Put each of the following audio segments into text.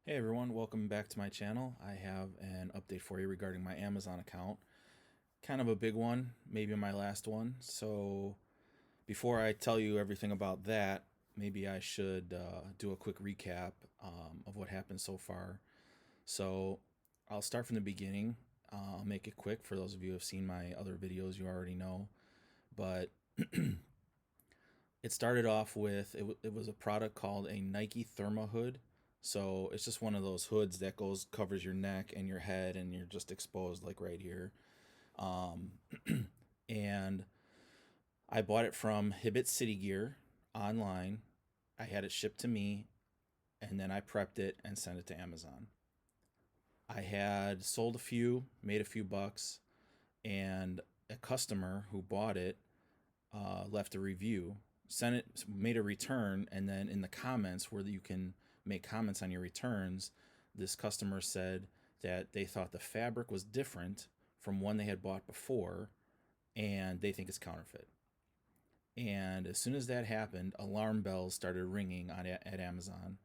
Hey everyone, welcome back to my channel. I have an update for you regarding my Amazon account. Kind of a big one, maybe my last one. So before I tell you everything about that, maybe I should do a quick recap of what happened so far. So I'll start from the beginning. I'll make it quick for those of you who have seen my other videos, you already know. But it started off with it was a product called a Nike Therma hood. So it's just one of those hoods that covers your neck and your head, and you're just exposed like right here. Um, and I bought it from Hibbett City Gear online. I had it shipped to me, and then I prepped it and sent it to Amazon. I had sold a few, made a few bucks, and a customer who bought it left a review, sent it, made a return, and then in the comments where you can make comments on your returns, this customer said that they thought the fabric was different from one they had bought before, and they think it's counterfeit. And as soon as that happened, alarm bells started ringing at Amazon,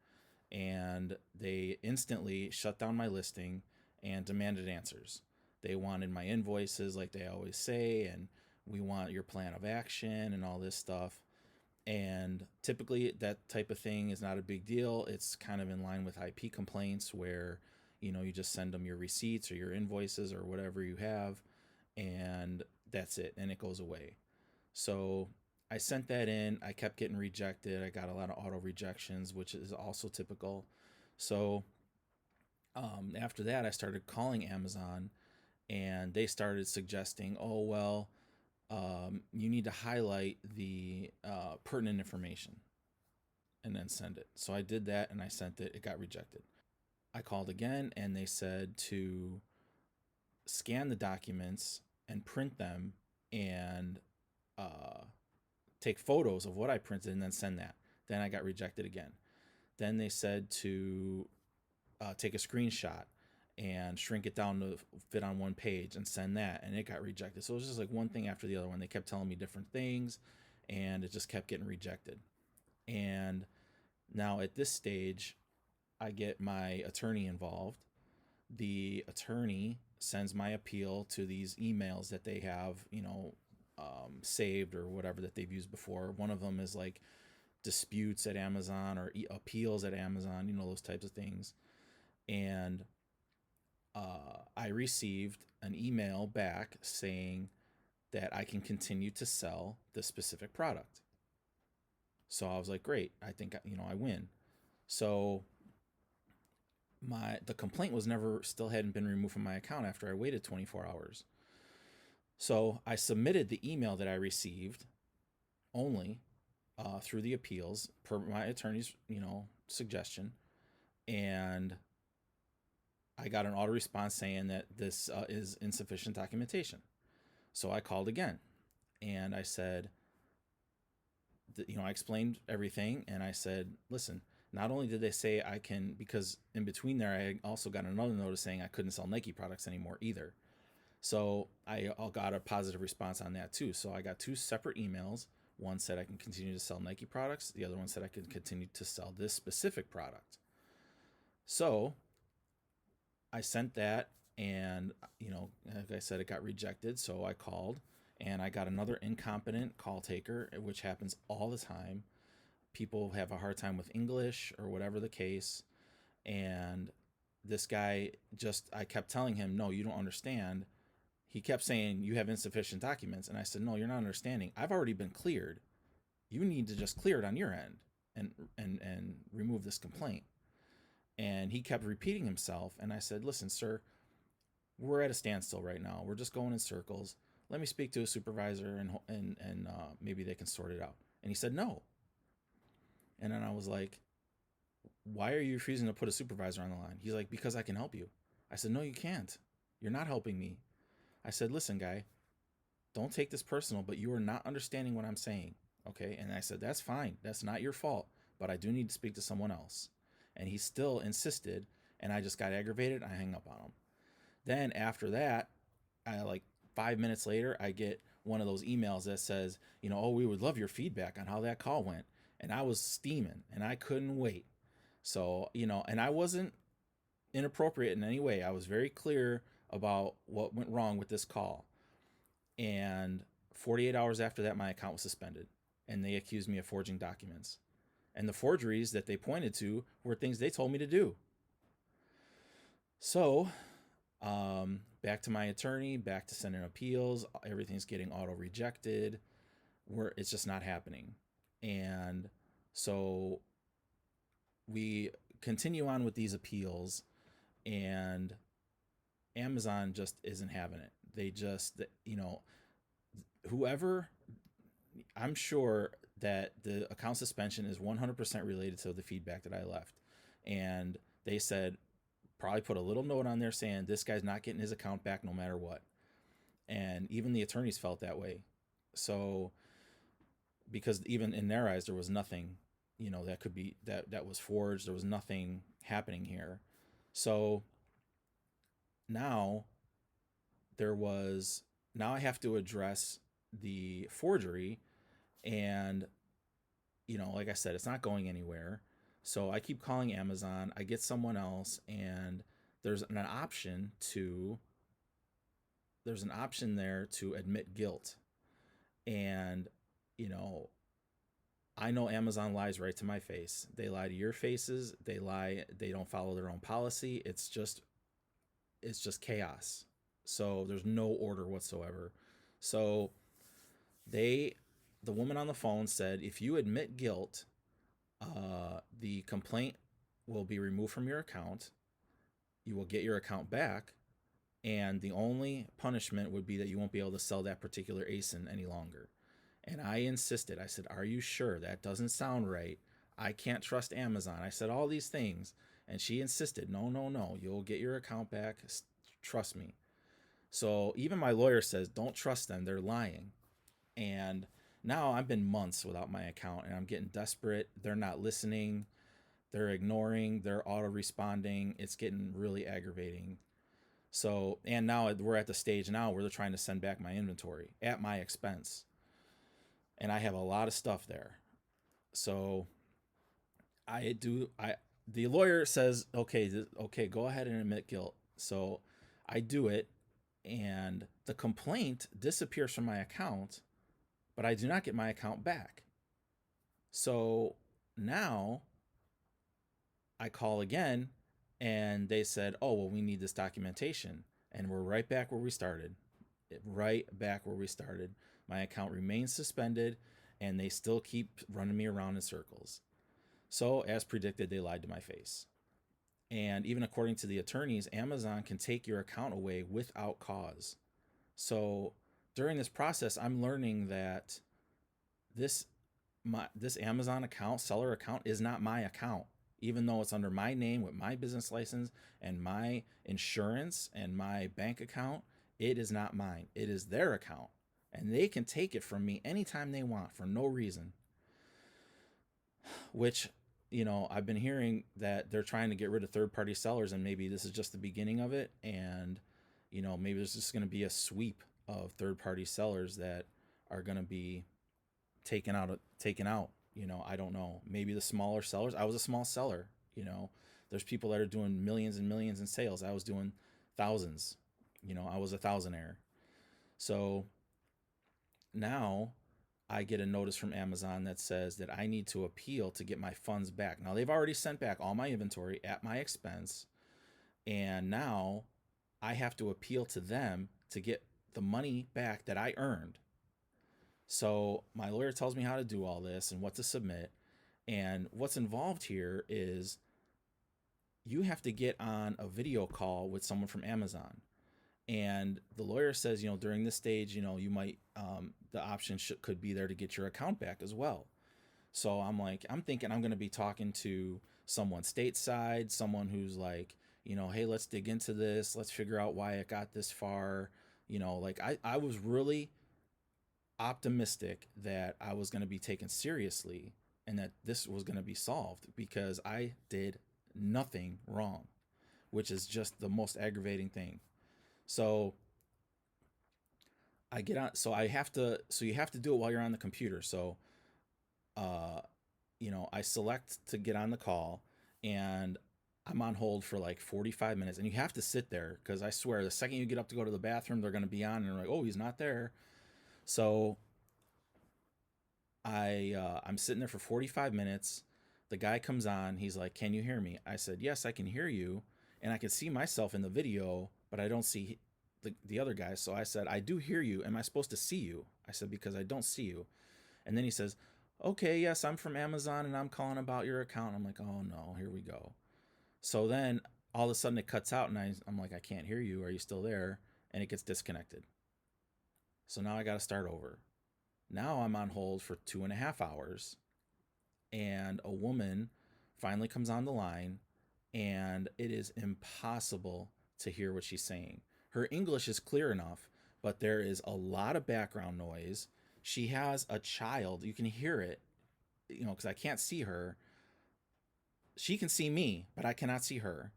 and they instantly shut down my listing and demanded answers. They wanted my invoices, like they always say, and we want your plan of action and all this stuff. And typically, that type of thing is not a big deal. It's kind of in line with IP complaints where, you just send them your receipts or your invoices or whatever you have, and that's it, and it goes away. So I sent that in. I kept getting rejected. I got a lot of auto rejections, which is also typical. So after that, I started calling Amazon, and they started suggesting, oh, well, you need to highlight the pertinent information and then send it. So I did that and I sent it. It got rejected. I called again and they said to scan the documents and print them and uh, take photos of what I printed and then send that. Then I got rejected again. Then they said to take a screenshot and shrink it down to fit on one page and send that, and it got rejected. So it was just like one thing after the other one. They kept telling me different things, and it just kept getting rejected. And now at this stage, I get my attorney involved. The attorney sends my appeal to these emails that they have, saved or whatever that they've used before. One of them is like disputes at Amazon or appeals at Amazon, those types of things. And I received an email back saying that I can continue to sell this specific product. So I was like, great, I think I win. So the complaint was never still hadn't been removed from my account after I waited 24 hours. So I submitted the email that I received only through the appeals per my attorney's suggestion, and I got an auto response saying that this is insufficient documentation. So I called again and I said, I explained everything and I said, listen, not only did they say I can, because in between there, I also got another notice saying I couldn't sell Nike products anymore either. So I got a positive response on that too. So I got two separate emails. One said I can continue to sell Nike products. The other one said I could continue to sell this specific product. So I sent that, and like I said, it got rejected. So I called, and I got another incompetent call taker, which happens all the time. People have a hard time with English or whatever the case, and this guy I kept telling him, no, you don't understand. He kept saying you have insufficient documents, and I said, no, you're not understanding. I've already been cleared. You need to just clear it on your end and remove this complaint. And he kept repeating himself, and I said, listen, sir, we're at a standstill right now. We're just going in circles. Let me speak to a supervisor, and maybe they can sort it out. And he said no. And then I was like, why are you refusing to put a supervisor on the line? He's like, because I can help you. I said, no, you can't. You're not helping me. I said, listen, guy, don't take this personal, but you are not understanding what I'm saying. Okay. And I said, that's fine. That's not your fault, but I do need to speak to someone else. And he still insisted, and I just got aggravated. I hung up on him. Then after that, I like 5 minutes later, I get one of those emails that says, oh, we would love your feedback on how that call went. And I was steaming and I couldn't wait. So, and I wasn't inappropriate in any way. I was very clear about what went wrong with this call. And 48 hours after that, my account was suspended. And they accused me of forging documents. And the forgeries that they pointed to were things they told me to do. So, back to my attorney, back to sending appeals. Everything's getting auto rejected. It's just not happening. And so we continue on with these appeals, and Amazon just isn't having it. They just, whoever, I'm sure that the account suspension is 100% related to the feedback that I left. And they said, probably put a little note on there saying this guy's not getting his account back no matter what. And even the attorneys felt that way. So, because even in their eyes, there was nothing, that could be that was forged. There was nothing happening here. So now now I have to address the forgery, and like I said, it's not going anywhere. So I keep calling Amazon. I get someone else, and there's an option there to admit guilt. And I know Amazon lies right to my face. They lie to your faces. They lie. They don't follow their own policy. It's just chaos. So there's no order whatsoever. So the woman on the phone said, if you admit guilt, the complaint will be removed from your account. You will get your account back, and the only punishment would be that you won't be able to sell that particular ASIN any longer. And I insisted. I said, are you sure? That doesn't sound right. I can't trust Amazon. I said all these things, and she insisted, no, you'll get your account back. Trust me. So even my lawyer says, don't trust them. They're lying. And now I've been months without my account, and I'm getting desperate. They're not listening. They're ignoring. They're auto-responding. It's getting really aggravating. So, and now we're at the stage now where they're trying to send back my inventory at my expense. And I have a lot of stuff there. So the lawyer says, okay, go ahead and admit guilt. So I do it, and the complaint disappears from my account, but I do not get my account back. So now I call again, and they said, oh, well, we need this documentation. And we're right back where we started. My account remains suspended, and they still keep running me around in circles. So, as predicted, they lied to my face. And even according to the attorneys, Amazon can take your account away without cause. So, during this process, I'm learning that this Amazon account, seller account, is not my account. Even though it's under my name with my business license and my insurance and my bank account, it is not mine. It is their account. And they can take it from me anytime they want for no reason. Which, I've been hearing that they're trying to get rid of third-party sellers, and maybe this is just the beginning of it. And, maybe there's just going to be a sweep of third-party sellers that are going to be taken out. I don't know. Maybe the smaller sellers. I was a small seller. There's people that are doing millions and millions in sales. I was doing thousands. I was a thousandaire. So now I get a notice from Amazon that says that I need to appeal to get my funds back. Now, they've already sent back all my inventory at my expense, and now I have to appeal to them to get the money back that I earned. So my lawyer tells me how to do all this and what to submit. And what's involved here is you have to get on a video call with someone from Amazon. And the lawyer says, during this stage, you might, the option could be there to get your account back as well. So I'm thinking I'm going to be talking to someone stateside, someone who's like, hey, let's dig into this. Let's figure out why it got this far. I was really optimistic that I was going to be taken seriously and that this was going to be solved, because I did nothing wrong, which is just the most aggravating thing. So I get on, so you have to do it while you're on the computer. So, I select to get on the call, and I'm on hold for like 45 minutes, and you have to sit there because I swear the second you get up to go to the bathroom, they're going to be on and they're like, oh, he's not there. So I'm sitting there for 45 minutes. The guy comes on. He's like, "Can you hear me?" I said, "Yes, I can hear you, and I can see myself in the video, but I don't see the other guy." So I said, "I do hear you. Am I supposed to see you?" I said, "Because I don't see you." And then he says, "Okay, yes, I'm from Amazon and I'm calling about your account." I'm like, "Oh no, here we go." So then all of a sudden it cuts out, and I'm like, "I can't hear you. Are you still there?" And it gets disconnected. So now I got to start over. Now I'm on hold for 2.5 hours, and a woman finally comes on the line, and it is impossible to hear what she's saying. Her English is clear enough, but there is a lot of background noise. She has a child. You can hear it, because I can't see her. She can see me, but I cannot see her.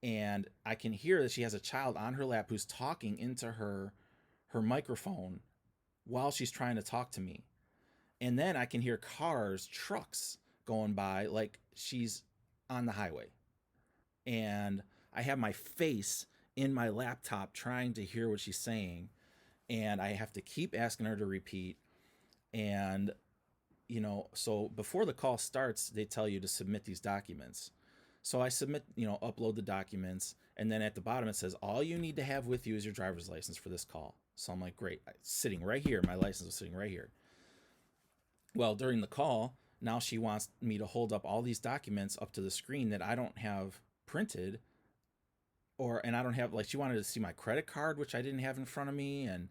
And I can hear that she has a child on her lap who's talking into her microphone while she's trying to talk to me. And then I can hear cars, trucks going by like she's on the highway. And I have my face in my laptop trying to hear what she's saying. And I have to keep asking her to repeat. And, so before the call starts, they tell you to submit these documents. So I submit, upload the documents. And then at the bottom, it says, all you need to have with you is your driver's license for this call. So I'm like, great. It's sitting right here. My license was sitting right here. Well, during the call, now she wants me to hold up all these documents up to the screen that I don't have printed, and I don't have, like, she wanted to see my credit card, which I didn't have in front of me, and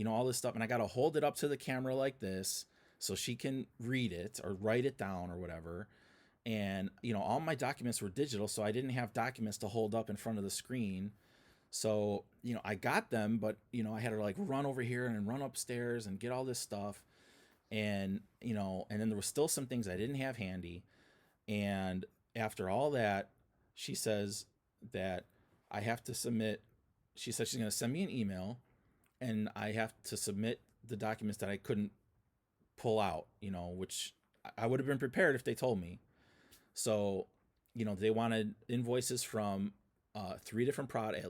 all this stuff, and I got to hold it up to the camera like this so she can read it or write it down or whatever. And all my documents were digital, so I didn't have documents to hold up in front of the screen. So I got them, but I had to like run over here and run upstairs and get all this stuff. And and then there was still some things I didn't have handy. And after all that, she says that I have to submit. She said she's going to send me an email, and I have to submit the documents that I couldn't pull out, which I would have been prepared if they told me. So they wanted invoices from at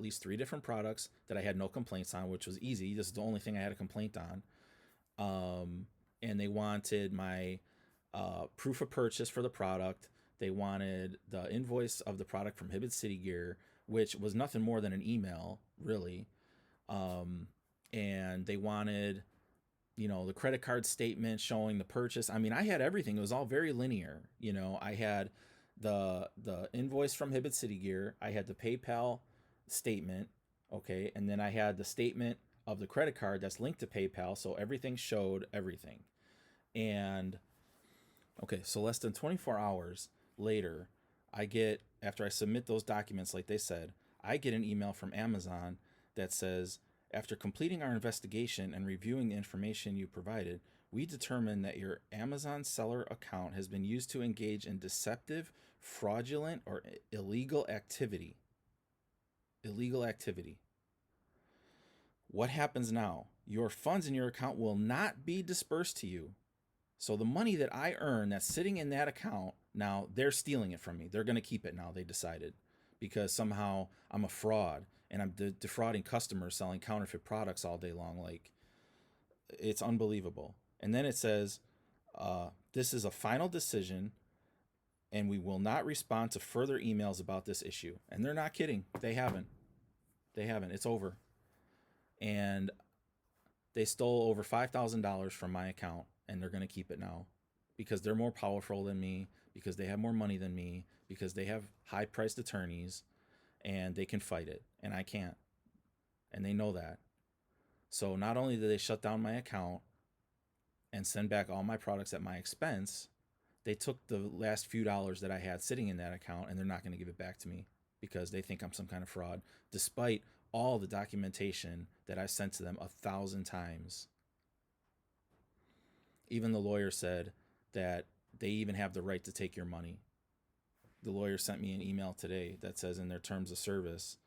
least three different products that I had no complaints on, which was easy. This is the only thing I had a complaint on. And they wanted my proof of purchase for the product. They wanted the invoice of the product from Hibbett City Gear, which was nothing more than an email, really. And they wanted, the credit card statement showing the purchase. I mean, I had everything. It was all very linear. I had the invoice from Hibbett City Gear. I had the PayPal statement, okay, and then I had the statement of the credit card that's linked to PayPal, so everything showed everything. And okay, so less than 24 hours later, after I submit those documents like they said, I get an email from Amazon that says, after completing our investigation and reviewing the information you provided, we determined that your Amazon seller account has been used to engage in deceptive, fraudulent, or illegal activity. Illegal activity. What happens now? Your funds in your account will not be dispersed to you. So the money that I earn that's sitting in that account, now they're stealing it from me. They're going to keep it now, they decided, because somehow I'm a fraud and I'm defrauding customers selling counterfeit products all day long. Like, it's unbelievable. And then it says, this is a final decision and we will not respond to further emails about this issue. And they're not kidding. They haven't. It's over. And they stole over $5,000 from my account, and they're going to keep it now because they're more powerful than me, because they have more money than me, because they have high-priced attorneys, and they can fight it, and I can't. And they know that. So not only did they shut down my account and send back all my products at my expense, they took the last few dollars that I had sitting in that account, and they're not going to give it back to me because they think I'm some kind of fraud, despite all the documentation that I sent to them 1,000 times. Even the lawyer said that they even have the right to take your money. The lawyer sent me an email today that says in their terms of service,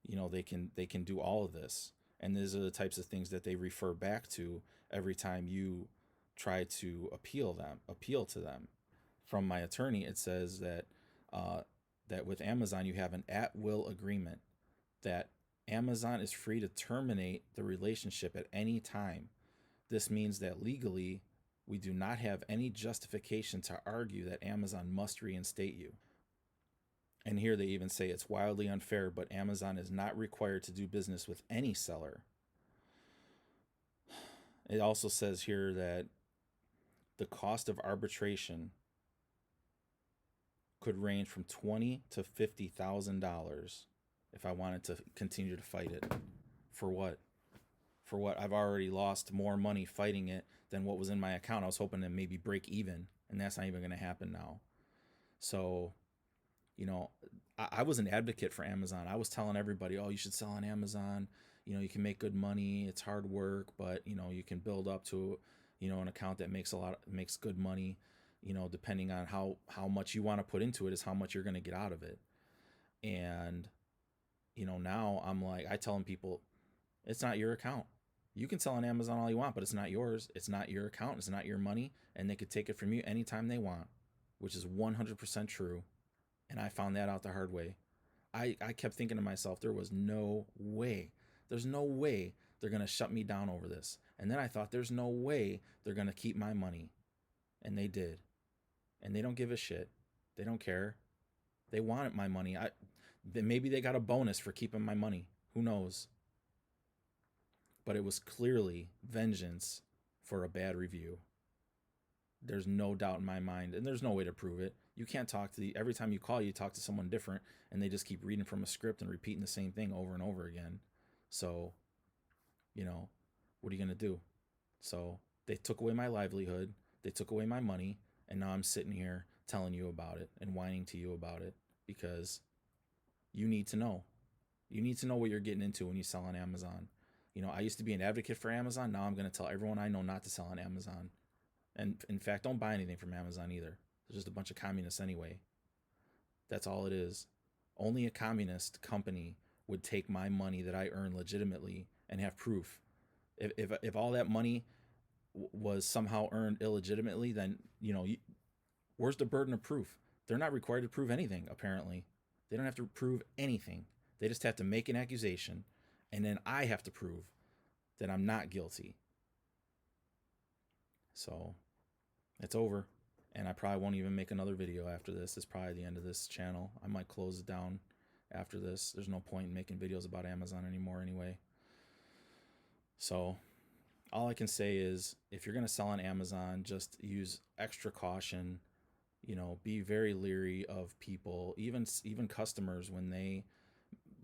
they can do all of this. And these are the types of things that they refer back to every time you try to appeal to them. From my attorney, it says that that with Amazon you have an at-will agreement, that Amazon is free to terminate the relationship at any time. This means that legally, we do not have any justification to argue that Amazon must reinstate you. And here they even say it's wildly unfair, but Amazon is not required to do business with any seller. It also says here that the cost of arbitration could range from $20,000 to $50,000 if I wanted to continue to fight it. For what? For what? I've already lost more money fighting it than what was in my account. I was hoping to maybe break even, and that's not even going to happen now. So, you know, I was an advocate for Amazon. I was telling everybody, oh, you should sell on Amazon. You know, you can make good money. It's hard work, but you know, you can build up to, you know, an account that makes good money. You know, depending on how much you want to put into it is how much you're going to get out of it. And you know, now I'm like, I telling people, it's not your account. You can sell on Amazon all you want, but it's not yours. It's not your account. It's not your money, and they could take it from you anytime they want, which is 100% true. And I found that out the hard way. I kept thinking to myself, there's no way they're going to shut me down over this. And then I thought, there's no way they're going to keep my money. And they did. And they don't give a shit. They don't care. They wanted my money. Maybe they got a bonus for keeping my money. Who knows? But it was clearly vengeance for a bad review. There's no doubt in my mind, and there's no way to prove it. You can't talk to every time you call, you talk to someone different, and they just keep reading from a script and repeating the same thing over and over again. So, you know, what are you going to do? So they took away my livelihood, they took away my money, and now I'm sitting here telling you about it and whining to you about it because you need to know. You need to know what you're getting into when you sell on Amazon. You know, I used to be an advocate for Amazon. Now I'm going to tell everyone I know not to sell on Amazon. And in fact, don't buy anything from Amazon either. There's just a bunch of communists anyway. That's all it is. Only a communist company would take my money that I earn legitimately and have proof. If all that money was somehow earned illegitimately, then, you know, where's the burden of proof? They're not required to prove anything, apparently. They don't have to prove anything. They just have to make an accusation, and then I have to prove that I'm not guilty. So it's over, and I probably won't even make another video after this. It's probably the end of this channel. I might close it down after this. There's no point in making videos about Amazon anymore anyway. So all I can say is, if you're going to sell on Amazon, just use extra caution. You know, be very leery of people, even customers, when they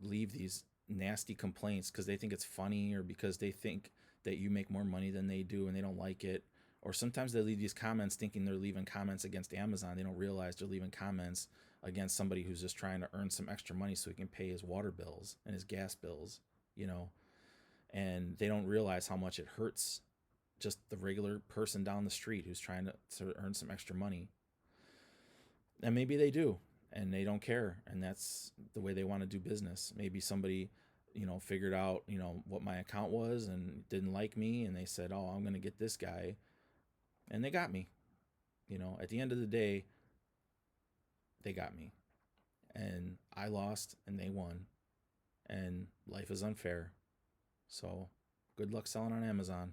leave these nasty complaints because they think it's funny, or because they think that you make more money than they do and they don't like it. Or sometimes they leave these comments thinking they're leaving comments against Amazon. They don't realize they're leaving comments against somebody who's just trying to earn some extra money so he can pay his water bills and his gas bills, you know. And they don't realize how much it hurts just the regular person down the street who's trying to earn some extra money. And maybe they do, and they don't care, and that's the way they want to do business. Maybe somebody, you know, figured out, you know, what my account was and didn't like me, and they said, oh, I'm going to get this guy, and they got me. You know, at the end of the day, they got me, and I lost and they won, and life is unfair. So good luck selling on Amazon.